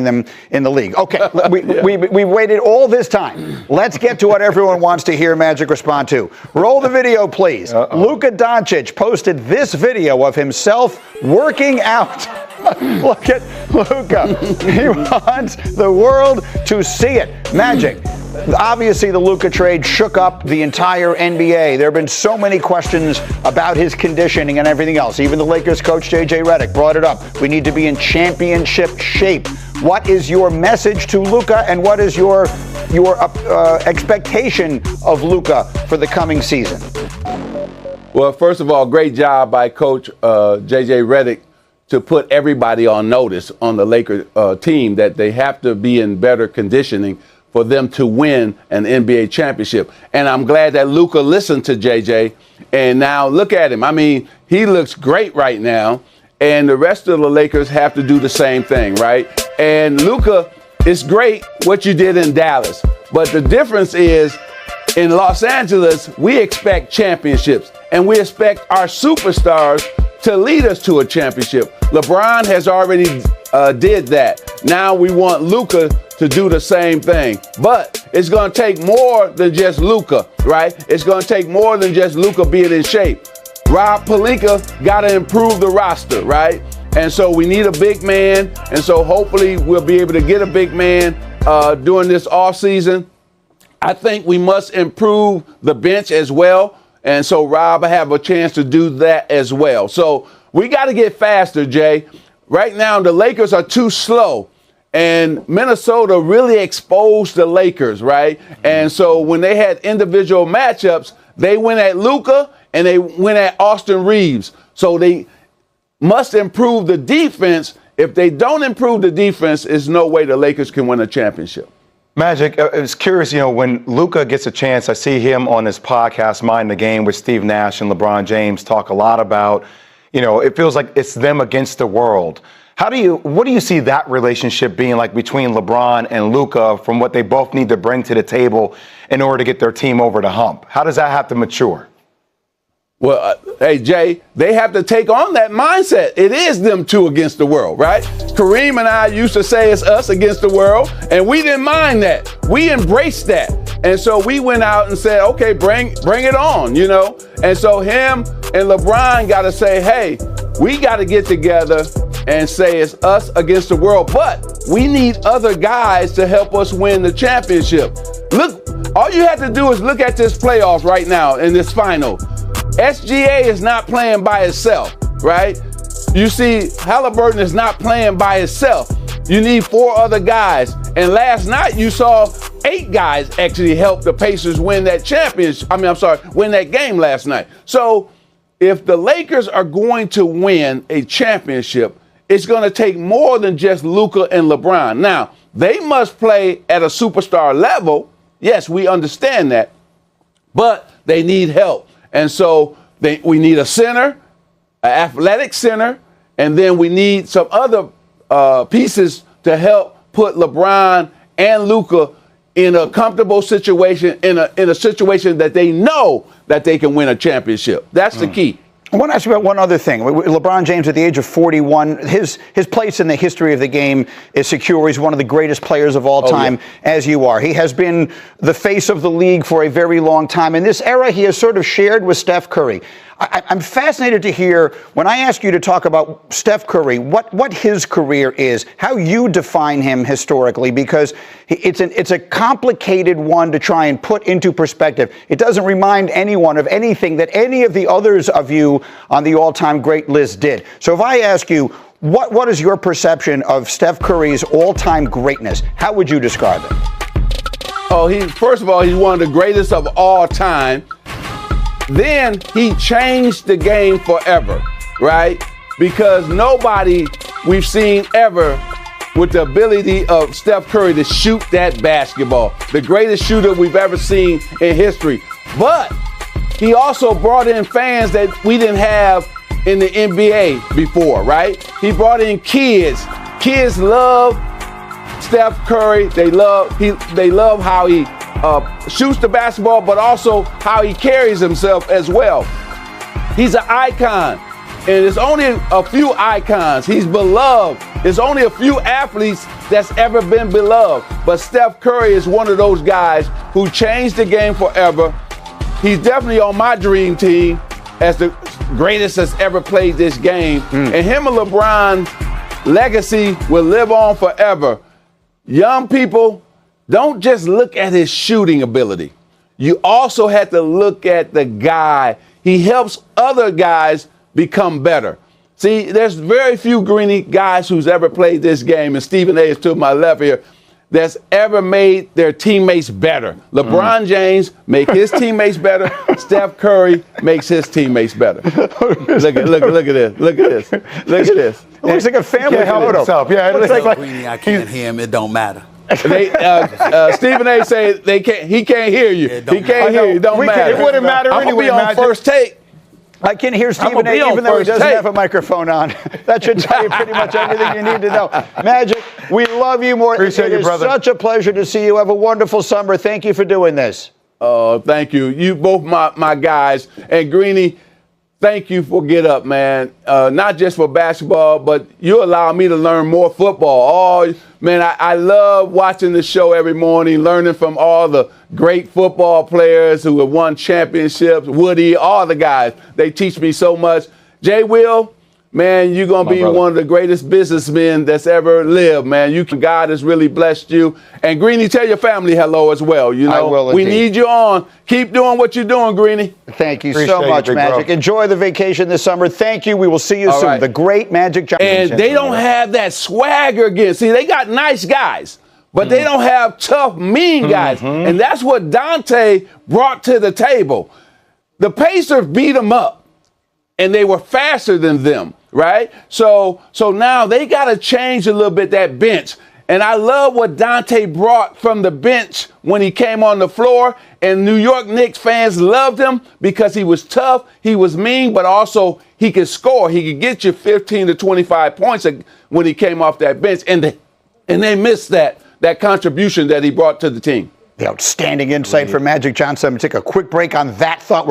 them in the league. Okay, we waited all this time. Let's get to what everyone wants to hear Magic respond to. Roll the video, please. Luka Doncic posted this video of himself working out. Look at Luka. He wants the world to see it. Magic. Obviously, the Luka trade shook up the entire NBA. There have been so many questions about his conditioning and everything else. Even the Lakers coach, J.J. Redick, brought it up. We need to be in championship shape. What is your message to Luka, and what is your expectation of Luka for the coming season? Well, first of all, great job by Coach J.J. Redick to put everybody on notice on the Lakers team that they have to be in better conditioning for them to win an NBA championship. And I'm glad that Luka listened to JJ. And now look at him. I mean, he looks great right now. And the rest of the Lakers have to do the same thing, right? And Luka, it's great what you did in Dallas. But the difference is in Los Angeles, we expect championships. And we expect our superstars to lead us to a championship. LeBron has already did that. Now we want Luka to do the same thing. But it's going to take more than just Luka, right? It's going to take more than just Luka being in shape. Rob Pelinka got to improve the roster, right? And so we need a big man. And so hopefully we'll be able to get a big man during this offseason. I think we must improve the bench as well. And so Rob will have a chance to do that as well. So we got to get faster, Jay. Right now, the Lakers are too slow. And Minnesota really exposed the Lakers, right? And so when they had individual matchups, they went at Luka and they went at Austin Reeves. So they must improve the defense. If they don't improve the defense, there's no way the Lakers can win a championship. Magic, I was curious, when Luka gets a chance, I see him on his podcast, Mind the Game, with Steve Nash and LeBron James, talk a lot about, it feels like it's them against the world. What do you see that relationship being like between LeBron and Luka from what they both need to bring to the table in order to get their team over the hump? How does that have to mature? Well, hey, Jay, they have to take on that mindset. It is them two against the world, right? Kareem and I used to say it's us against the world, and we didn't mind that. We embraced that. And so we went out and said, okay, bring it on, And so him and LeBron got to say, hey, we got to get together and say it's us against the world. But we need other guys to help us win the championship. Look, all you have to do is look at this playoffs right now in this final. SGA is not playing by itself, right? You see, Halliburton is not playing by itself. You need 4 other guys. And last night you saw 8 guys actually help the Pacers win that win that game last night. So if the Lakers are going to win a championship, it's going to take more than just Luka and LeBron. Now, they must play at a superstar level. Yes, we understand that. But they need help. And so we need a center, an athletic center, and then we need some other pieces to help put LeBron and Luka in a comfortable situation, in a situation that they know that they can win a championship. That's the key. I want to ask you about one other thing. LeBron James, at the age of 41, his place in the history of the game is secure. He's one of the greatest players of all time, as you are. He has been the face of the league for a very long time. In this era, he has sort of shared with Steph Curry. I'm fascinated to hear, when I ask you to talk about Steph Curry, what his career is, how you define him historically, because it's a complicated one to try and put into perspective. It doesn't remind anyone of anything that any of the others of you on the all-time great list did. So if I ask you, what is your perception of Steph Curry's all-time greatness? How would you describe it? First of all, he's one of the greatest of all time. Then he changed the game forever, right? Because nobody we've seen ever with the ability of Steph Curry to shoot that basketball. The greatest shooter we've ever seen in history. But he also brought in fans that we didn't have in the NBA before, right? He brought in kids. Kids love Steph Curry. They love how he shoots the basketball, but also how he carries himself as well. He's an icon. and it's only a few icons. He's beloved. There's only a few athletes that's ever been beloved. But Steph Curry is one of those guys who changed the game forever. He's definitely on my dream team as the greatest that's ever played this game. And him and LeBron's legacy will live on forever. Young people, don't just look at his shooting ability. You also have to look at the guy. He helps other guys become better. See, there's very few Greeny guys who's ever played this game, and Stephen A is to my left here, that's ever made their teammates better. LeBron James make his teammates better. Steph Curry makes his teammates better. Look at this. Look at this. Look at this. It looks like a family photo. Yeah, it looks like Greeny, I can't hear him. It don't matter. Stephen A say they can't. He can't hear you. He can't hear you. It don't matter. It wouldn't matter I'm anyway. gonna be on First Take. I can hear Stephen gonna be A. on even though he First doesn't Take. have a microphone on. That should tell you pretty much everything you need to know. Magic, we love you more. Appreciate you, brother. It is such a pleasure to see you. Have a wonderful summer. Thank you for doing this. Thank you. You both my guys. And Greeny, thank you for Get Up, man. Not just for basketball, but you allow me to learn more football. Oh, man, I love watching the show every morning, learning from all the great football players who have won championships, Woody, all the guys. They teach me so much. Jay Will, man, you're going to be one of the greatest businessmen that's ever lived, man. God has really blessed you. And Greeny, tell your family hello as well. You know, I will we indeed. need you on. Keep doing what you're doing, Greeny. Thank you Appreciate so you, much, big Magic. bro. Enjoy the vacation this summer. Thank you. We will see you All soon. right. The great Magic Johnson. And they don't have that swagger again. See, they got nice guys, but they don't have tough, mean guys. And that's what Dante brought to the table. The Pacers beat them up, and they were faster than them, right? So now they got to change a little bit that bench. And I love what Dante brought from the bench when he came on the floor. And New York Knicks fans loved him because he was tough, he was mean, but also he could score. He could get you 15 to 25 points when he came off that bench. And they missed that contribution that he brought to the team. The outstanding insight from Magic Johnson. I'm going to take a quick break on that thought.